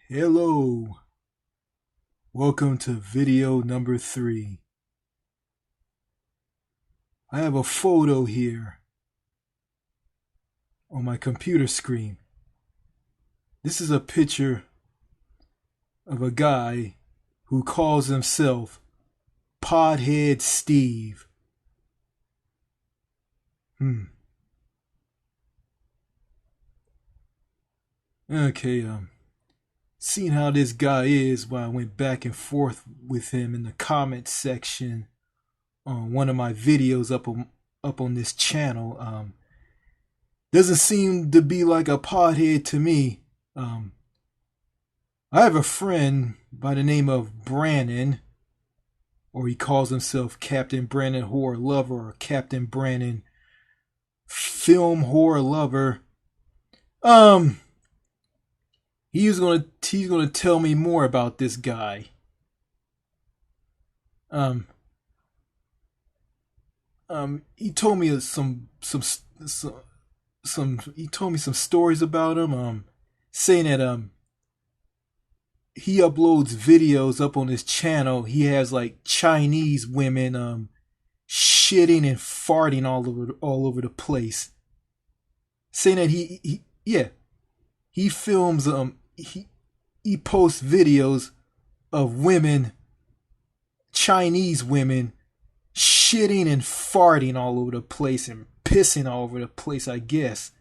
Hello, welcome to video number 3. I have a photo here on my computer screen. This is a picture of a guy who calls himself Pothead Steve. Okay, seeing how this guy is while I went back and forth with him in the comment section on one of my videos up on this channel. Doesn't seem to be like a pothead to me. I have a friend by the name of Brandon, or he calls himself Captain Brandon Horror Lover or Captain Brandon Film Horror Lover. He's gonna tell me more about this guy. He told me some he told me some stories about him. Saying that he uploads videos up on his channel. He has like Chinese women shitting and farting all over the place. Saying that he films he posts videos of women, Chinese women, shitting and farting all over the place and pissing all over the place, I guess.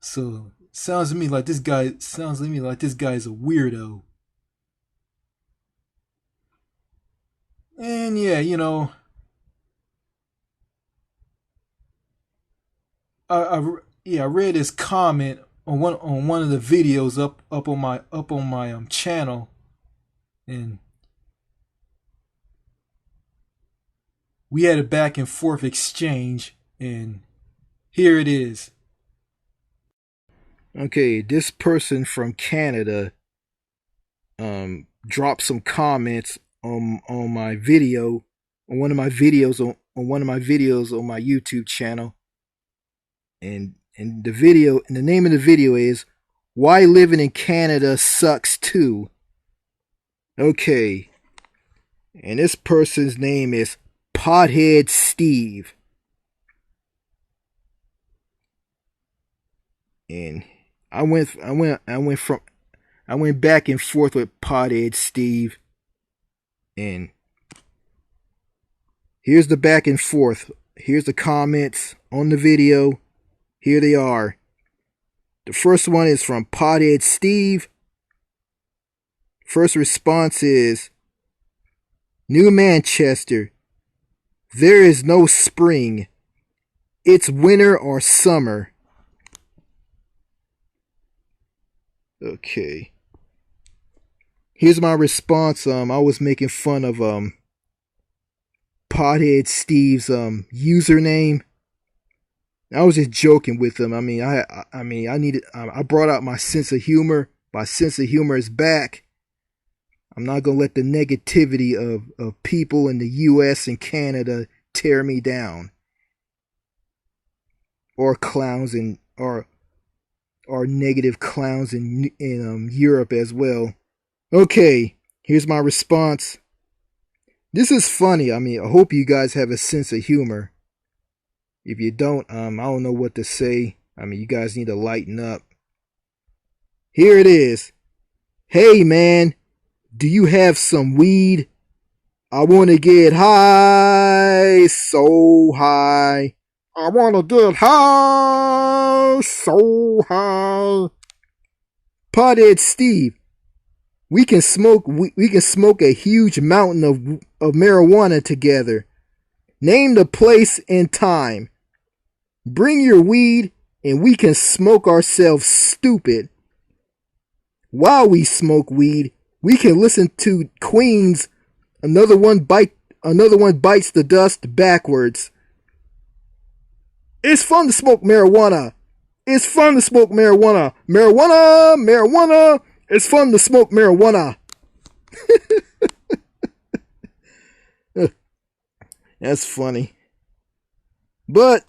So sounds to me like this guy is a weirdo. And yeah, I read his comment on one of the videos up on my channel, and we had a back and forth exchange, and here it is. Okay, this person from Canada dropped some comments on my video, on one of my videos on my YouTube channel. And the name of the video is "Why Living in Canada Sucks Too." Okay. And this person's name is Pothead Steve. And I went back and forth with Pothead Steve. And here's the back and forth. Here's the comments on the video. Here they are. The first one is from Pothead Steve. First response is, "New Manchester. There is no spring. It's winter or summer." Okay. Here's my response. I was making fun of Pothead Steve's username. I was just joking with him. I brought out my sense of humor. My sense of humor is back. I'm not gonna let the negativity of people in the US and Canada tear me down. Or clowns or negative clowns in Europe as well. Okay, here's my response. This is funny. I hope you guys have a sense of humor. If you don't, I don't know what to say. You guys need to lighten up. Here it is. "Hey man, do you have some weed? I want to get high, so high. I want to get high, so high." Pothead Steve, we can smoke a huge mountain of marijuana together. Name the place and time. Bring your weed and we can smoke ourselves stupid. While we smoke weed, we can listen to Queen's Another One Bites the Dust backwards. It's fun to smoke marijuana. It's fun to smoke marijuana. Marijuana, marijuana. It's fun to smoke marijuana. That's funny. But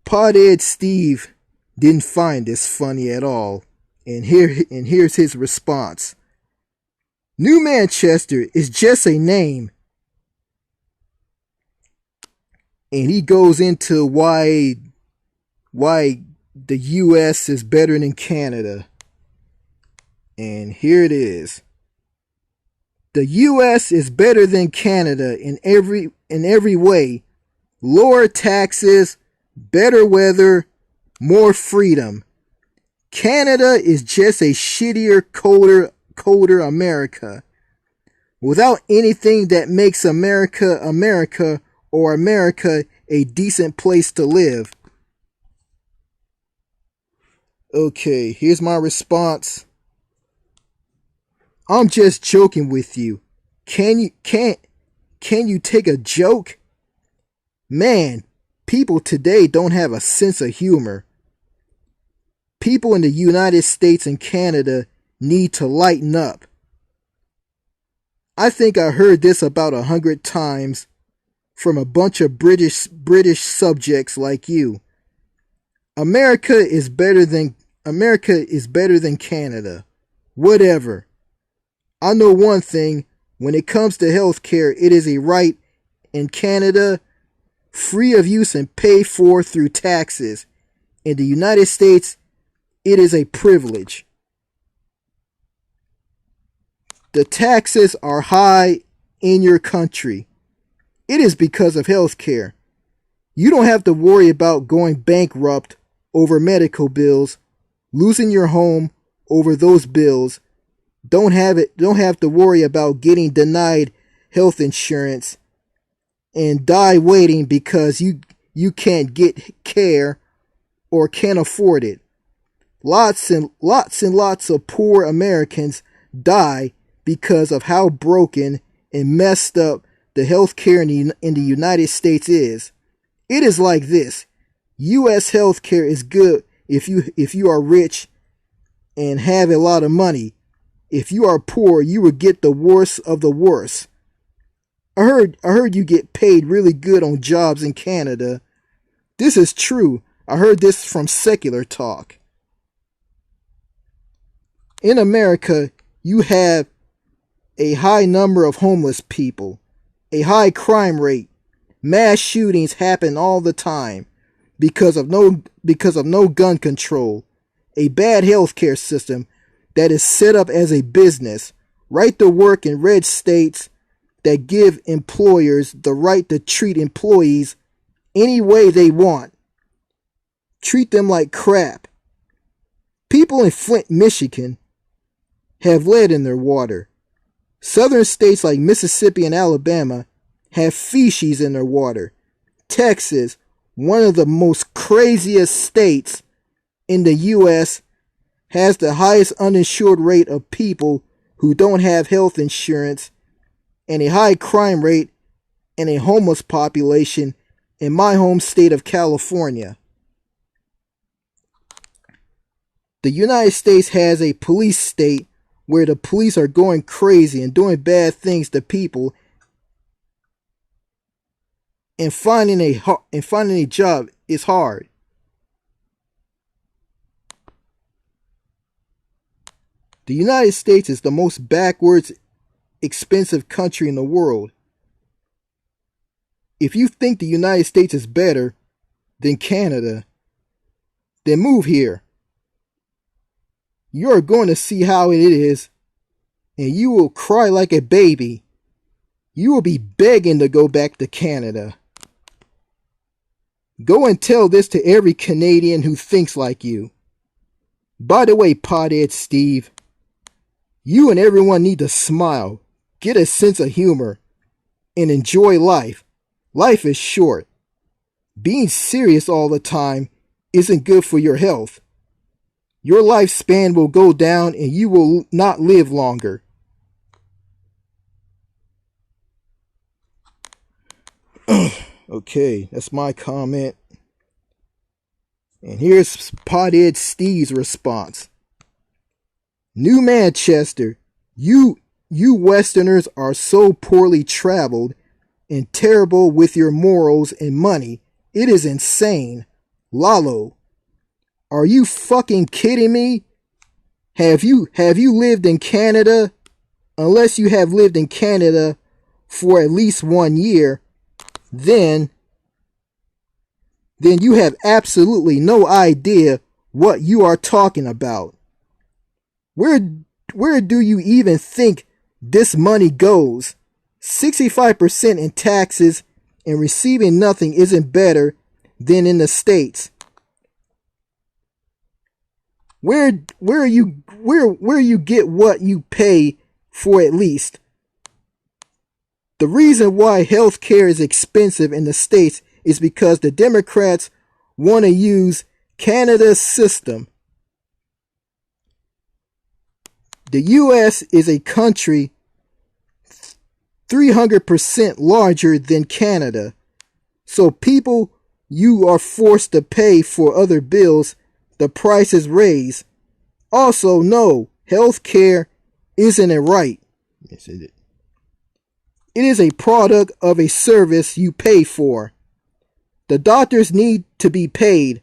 Pothead Steve didn't find this funny at all. And here's his response. New Manchester is just a name. And he goes into why the US is better than Canada. And here it is. The US is better than Canada in every way. Lower taxes, better weather, more freedom. Canada is just a shittier, colder America. Without anything that makes America America, or America a decent place to live. Okay, here's my response. I'm just joking with you. Can you take a joke? Man, people today don't have a sense of humor. People in the United States and Canada need to lighten up. I think I heard this about 100 times from a bunch of British subjects like you. America is better than Canada. Whatever. I know one thing, when it comes to healthcare, it is a right in Canada, free of use and paid for through taxes. In the United States, it is a privilege. The taxes are high in your country. It is because of healthcare. You don't have to worry about going bankrupt over medical bills, losing your home over those bills. Don't have to worry about getting denied health insurance and die waiting because you can't get care or can't afford it. Lots and lots of poor Americans die because of how broken and messed up the healthcare in the United States is. It is like this. U.S. healthcare is good if you are rich and have a lot of money. If you are poor, you will get the worst of the worst. I heard you get paid really good on jobs in Canada. This is true. I heard this from Secular Talk. In America, you have a high number of homeless people, a high crime rate. Mass shootings happen all the time because of no gun control, a bad healthcare system that is set up as a business, right to work in red states that give employers the right to treat employees any way they want. Treat them like crap. People in Flint, Michigan have lead in their water. Southern states like Mississippi and Alabama have feces in their water. Texas, one of the most craziest states in the U.S., has the highest uninsured rate of people who don't have health insurance and a high crime rate and a homeless population in my home state of California. The United States has a police state where the police are going crazy and doing bad things to people, and finding a job is hard. The United States is the most backwards, expensive country in the world. If you think the United States is better than Canada, then move here. You are going to see how it is, and you will cry like a baby. You will be begging to go back to Canada. Go and tell this to every Canadian who thinks like you. By the way, Pothead Steve, you and everyone need to smile, get a sense of humor, and enjoy life. Life is short. Being serious all the time isn't good for your health. Your lifespan will go down and you will not live longer. Okay, that's my comment. And here's Pothead Steve's response. New Manchester, you Westerners are so poorly traveled and terrible with your morals and money. It is insane. Lalo, are you fucking kidding me? Have you lived in Canada? Unless you have lived in Canada for at least 1 year, then you have absolutely no idea what you are talking about. Where do you even think this money goes? 65% in taxes, and receiving nothing isn't better than in the States. Where you get what you pay for at least. The reason why healthcare is expensive in the States is because the Democrats want to use Canada's system. The US is a country 300% larger than Canada. So people, you are forced to pay for other bills, the prices raise. Also, no, healthcare isn't a right. Yes, it is. It is a product of a service you pay for. The doctors need to be paid.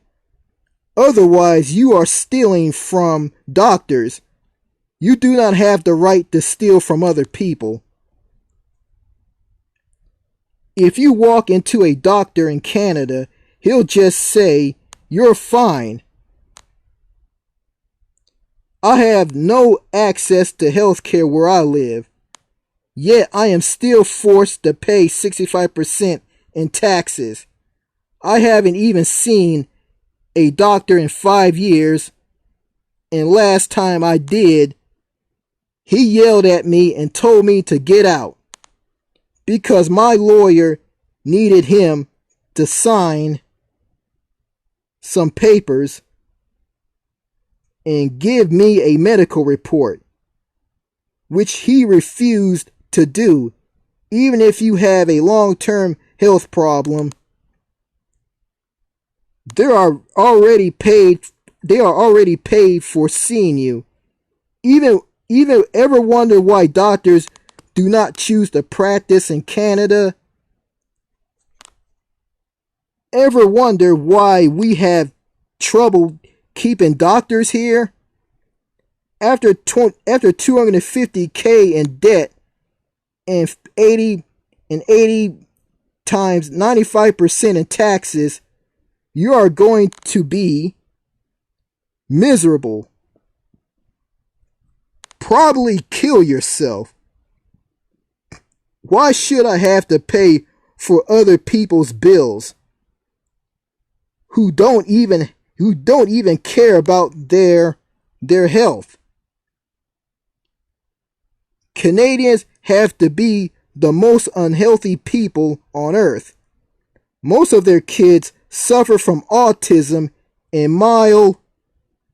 Otherwise, you are stealing from doctors. You do not have the right to steal from other people. If you walk into a doctor in Canada, he'll just say, "You're fine." I have no access to healthcare where I live. Yet I am still forced to pay 65% in taxes. I haven't even seen a doctor in 5 years, and last time I did, he yelled at me and told me to get out because my lawyer needed him to sign some papers and give me a medical report, which he refused to do. Even if you have a long-term health problem, they are already paid for seeing you. Even ever wonder why doctors do not choose to practice in Canada? Ever wonder why we have trouble keeping doctors here? After $250K in debt and 80 times 95% in taxes, you are going to be miserable. Probably kill yourself. Why should I have to pay for other people's bills who don't even care about their health? Canadians have to be the most unhealthy people on earth. Most of their kids suffer from autism and mild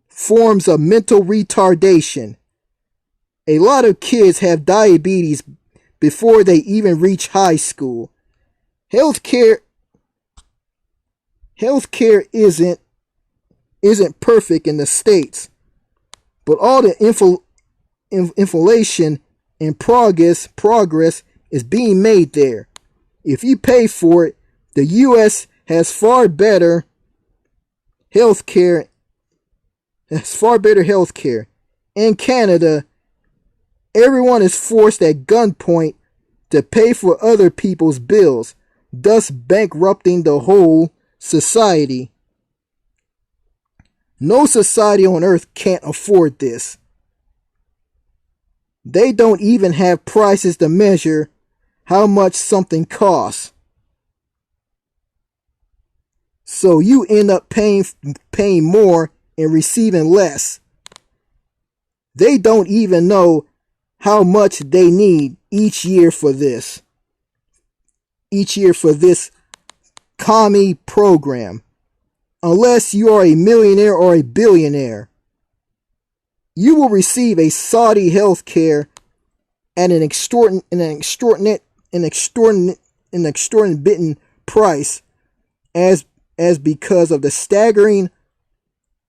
forms of mental retardation. A lot of kids have diabetes before they even reach high school. Healthcare isn't perfect in the States, but all the inflation and progress is being made there. If you pay for it, the US has far better healthcare. In Canada, everyone is forced at gunpoint to pay for other people's bills, thus bankrupting the whole society. No society on earth can't afford this. They don't even have prices to measure how much something costs. So you end up paying more and receiving less. They don't even know how much they need each year for this commie program. Unless you are a millionaire or a billionaire, you will receive a Saudi health care at an extortionate price as because of the staggering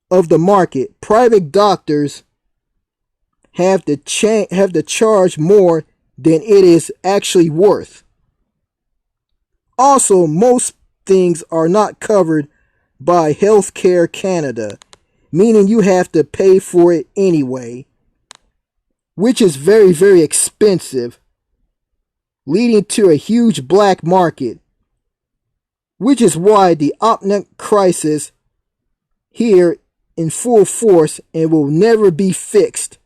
of the market. Private doctors have to charge more than it is actually worth. Also, most things are not covered by Healthcare Canada. meaning you have to pay for it anyway, which is very, very expensive, leading to a huge black market, which is why the opioid crisis here in full force and will never be fixed.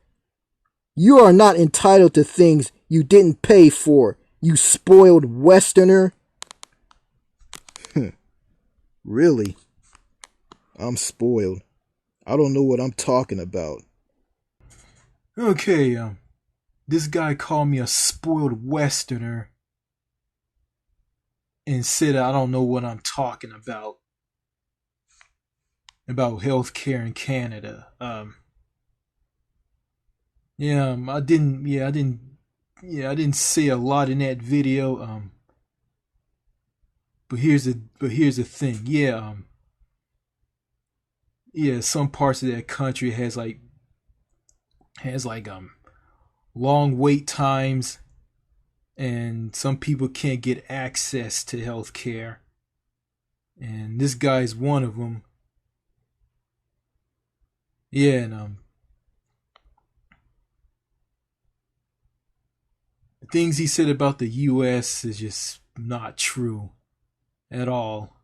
You are not entitled to things you didn't pay for, you spoiled Westerner. Really? I'm spoiled. I don't know what I'm talking about. Okay, this guy called me a spoiled Westerner and said I don't know what I'm talking about healthcare in Canada. I didn't say a lot in that video. But here's the thing. Some parts of that country has long wait times, and some people can't get access to health care, and this guy's one of them. And the things he said about the US is just not true at all.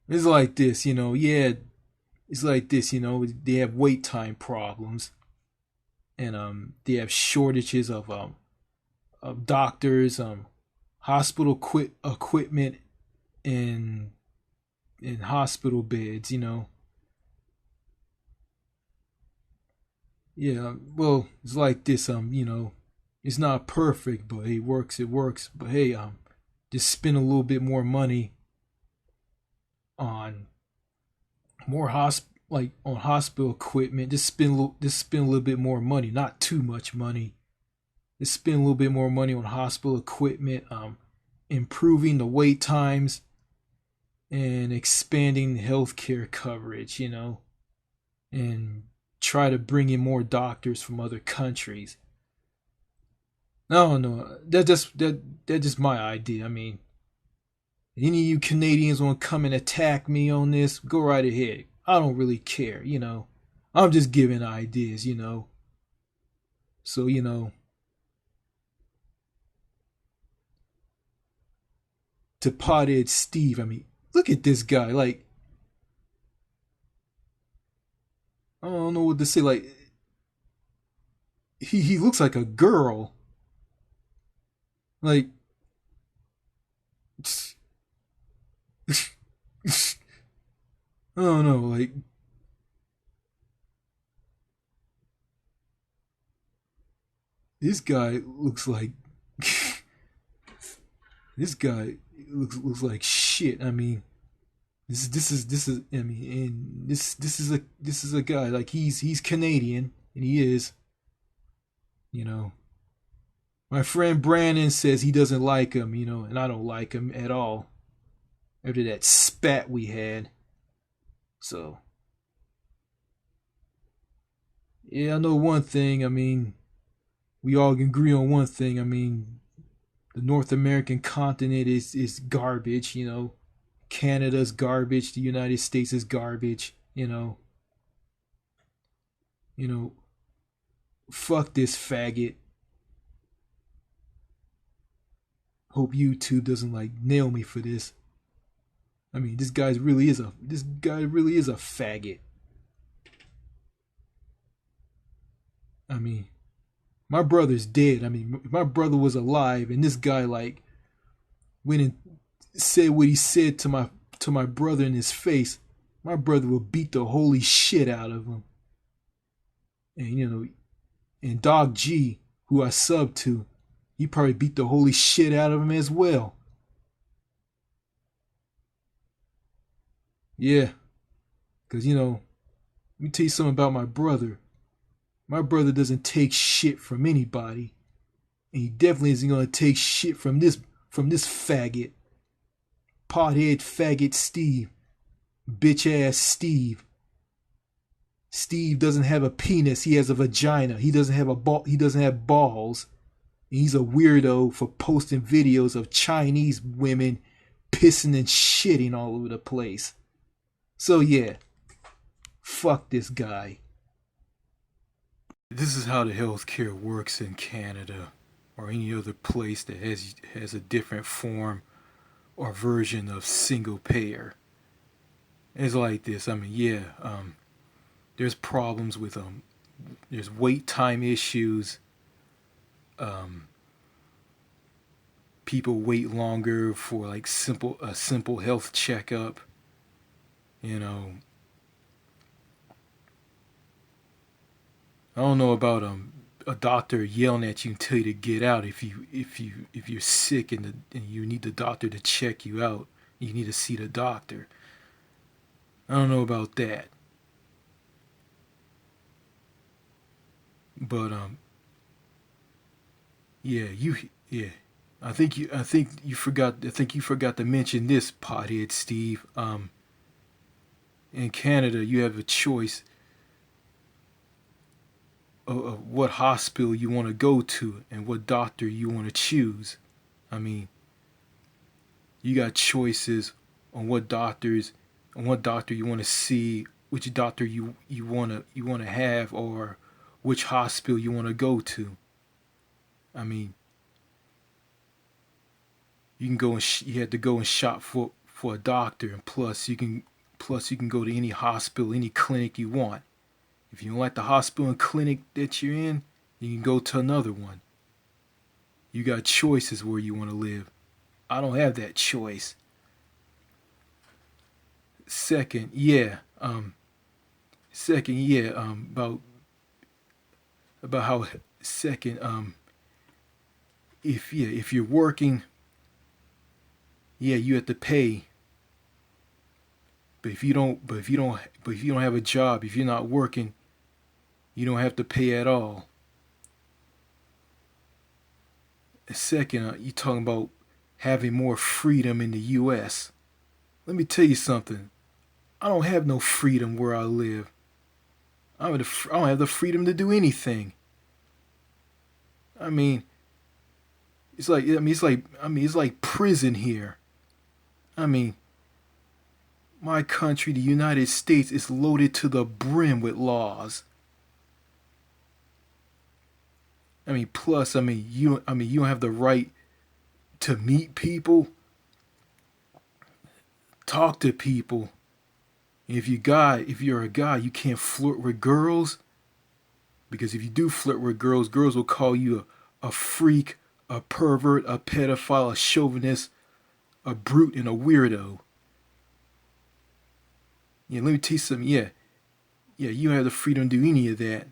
It's like this, it's like this, they have wait time problems, and they have shortages of doctors, hospital equipment, and hospital beds. Well, it's like this. It's not perfect, but it works. It works. But hey, just spend a little bit more money on on hospital equipment. Just spend a little bit more money, not too much money. Just spend a little bit more money on hospital equipment, improving the wait times, and expanding healthcare coverage. And try to bring in more doctors from other countries. No, that's just my idea. I mean, any of you Canadians want to come and attack me on this, go right ahead. I don't really care, I'm just giving ideas, So, to Pothead Steve, I mean, look at this guy. Like, I don't know what to say. Like, he looks like a girl. Like, I don't know. Like, this guy looks like this guy looks like shit. I mean, this is. I mean, and this is a guy, like, he's Canadian, and he is. My friend Brandon says he doesn't like him, and I don't like him at all after that spat we had. So, yeah, I know one thing. I mean, we all can agree on one thing. I mean, the North American continent is garbage. Canada's garbage. The United States is garbage. Fuck this faggot. Hope YouTube doesn't nail me for this. I mean, this guy really is a faggot. I mean, my brother's dead. I mean, if my brother was alive and this guy went and said what he said to my brother in his face, my brother would beat the holy shit out of him. And and Dog G, who I subbed to, he probably beat the holy shit out of him as well. Yeah. Because, let me tell you something about my brother. My brother doesn't take shit from anybody. And he definitely isn't going to take shit from this faggot. Pothead faggot Steve. Bitch ass Steve. Steve doesn't have a penis, he has a vagina. He doesn't have balls. He's a weirdo for posting videos of Chinese women pissing and shitting all over the place. So yeah, fuck this guy. This is how the healthcare works in Canada or any other place that has a different form or version of single payer. It's like this. I mean, yeah, there's problems with there's wait time issues. Um, People wait longer for like a simple health checkup. You know, I don't know about a doctor yelling at you and tell you to get out if you're sick and you need the doctor to check you out. You need to see the doctor. I don't know about that, but yeah, yeah. I think you forgot to mention this, pothead Steve. In Canada, you have a choice of what hospital you want to go to and what doctor you want to choose. I mean, you got choices on what doctor you want to see, which doctor you want to have, or which hospital you want to go to. I mean, you can go and you have to go and shop for a doctor, and plus you can go to any hospital, any clinic you want. If you don't like the hospital and clinic that you're in, you can go to another one. You got choices where you want to live. I don't have that choice. Second, yeah, about how second, if you're working, yeah, you have to pay. But if you don't have a job, if you're not working, you don't have to pay at all. Second, you're talking about having more freedom in the U.S. Let me tell you something. I don't have no freedom where I live. I don't have the freedom to do anything. I mean, it's like prison here. I mean, my country, the United States, is loaded to the brim with laws. I mean, plus, I mean, you don't have the right to meet people, talk to people. If you're a guy, you can't flirt with girls because if you do flirt with girls, girls will call you a freak, a pervert, a pedophile, a chauvinist, a brute, and a weirdo. Yeah, let me tell you something. Yeah, you don't have the freedom to do any of that.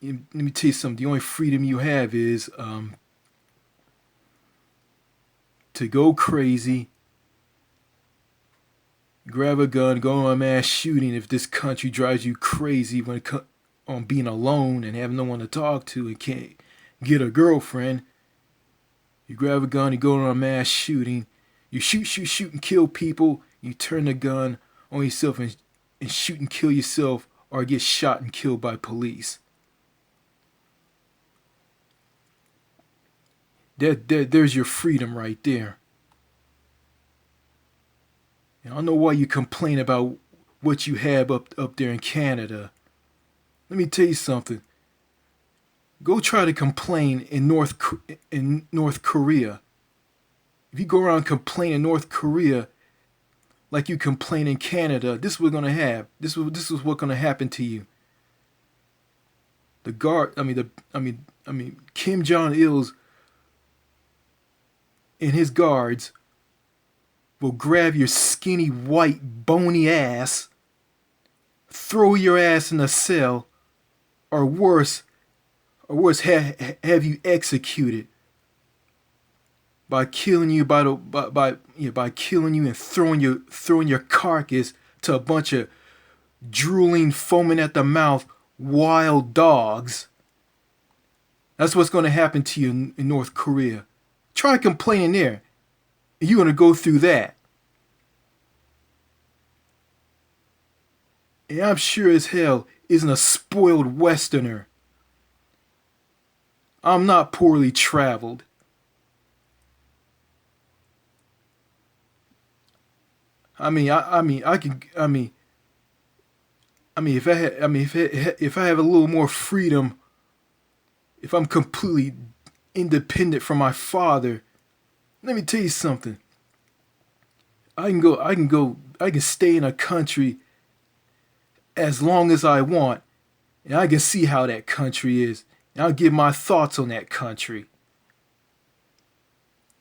Let me tell you something. The only freedom you have is to go crazy, grab a gun, go on a mass shooting if this country drives you crazy on being alone and have no one to talk to and can't get a girlfriend. You grab a gun, you go on a mass shooting, you shoot, and kill people. You turn the gun on yourself and shoot and kill yourself or get shot and killed by police. There's your freedom right there. And I don't know why you complain about what you have up there in Canada. Let me tell you something. Go try to complain in North Korea. If you go around complaining in North Korea like you complain in Canada, this is what's gonna have. This is what's gonna happen to you. The guard, I mean, Kim Jong Il's and his guards will grab your skinny, white, bony ass, throw your ass in a cell, or worse, have you executed by killing you by killing you and throwing your carcass to a bunch of drooling, foaming at the mouth wild dogs. That's what's going to happen to you in North Korea. Try complaining there. You're going to go through that. And I'm sure as hell isn't a spoiled Westerner. I'm not poorly traveled. I can. If I had, if I have a little more freedom, if I'm completely independent from my father, let me tell you something. I can stay in a country as long as I want, and I can see how that country is, and I'll give my thoughts on that country,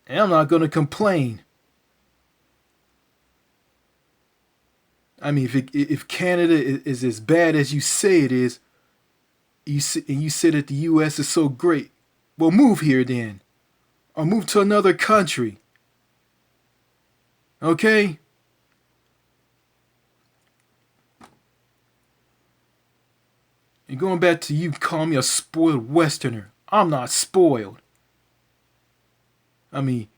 and I'm not gonna complain. If Canada is as bad as you say it is, and you say that the U.S. is so great, well, move here then, or move to another country. Okay? And going back to you calling me a spoiled Westerner, I'm not spoiled. I mean,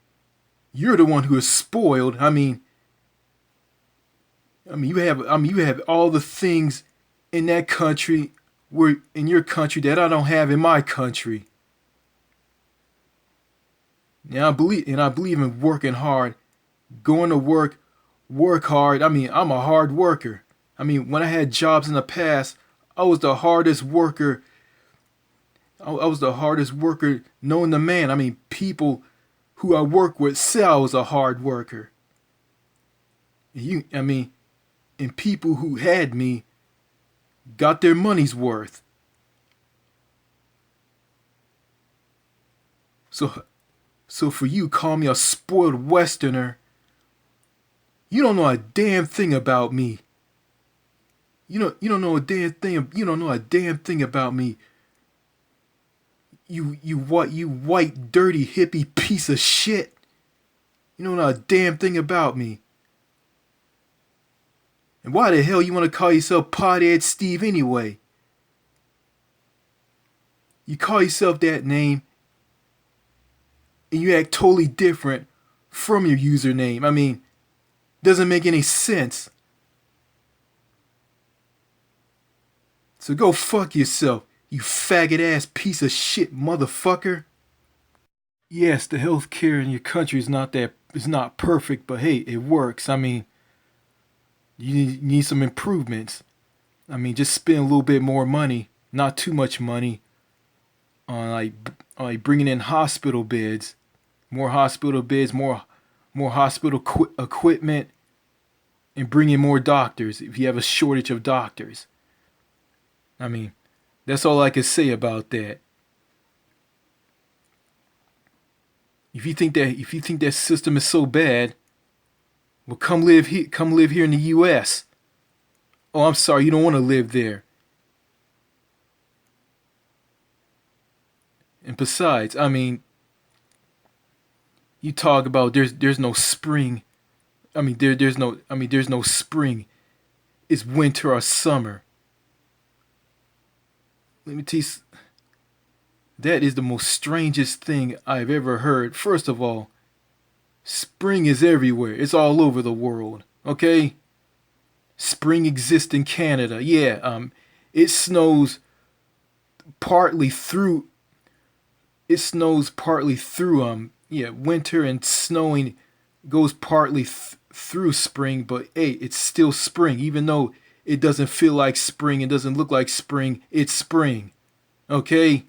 you're the one who is spoiled. You have all the things in that country, where in your country, that I don't have in my country. And I believe in working hard, going to work, work hard. I'm a hard worker. When I had jobs in the past, I was the hardest worker. I was the hardest worker known to man. People who I work with say I was a hard worker. And people who had me got their money's worth. So for you, call me a spoiled Westerner. You don't know a damn thing about me. You don't know a damn thing. You don't know a damn thing about me. You white dirty hippie piece of shit. You don't know a damn thing about me. And why the hell you want to call yourself Pothead Steve anyway? You call yourself that name, and you act totally different from your username. Doesn't make any sense. So go fuck yourself, you faggot ass piece of shit motherfucker. Yes, the healthcare in your country is not perfect, but hey, it works. You need some improvements. Just spend a little bit more money, not too much money, on like bringing in hospital beds, more hospital equipment, and bringing more doctors if you have a shortage of doctors. That's all I can say about that. If you think that system is so bad, well, come live here in the U.S. Oh, I'm sorry, you don't want to live there. And besides, you talk about there's no spring. There's no spring. It's winter or summer. Let me tell you, that is the most strangest thing I've ever heard. First of all, spring is everywhere. It's all over the world. Okay? Spring exists in Canada. Yeah, it snows partly through winter, and snowing goes partly through spring, but hey, it's still spring even though it doesn't feel like spring, it doesn't look like spring, it's spring. Okay?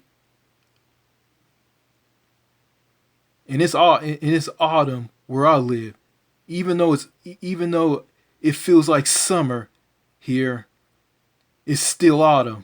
And it's autumn where I live. Even though it feels like summer here, it's still autumn.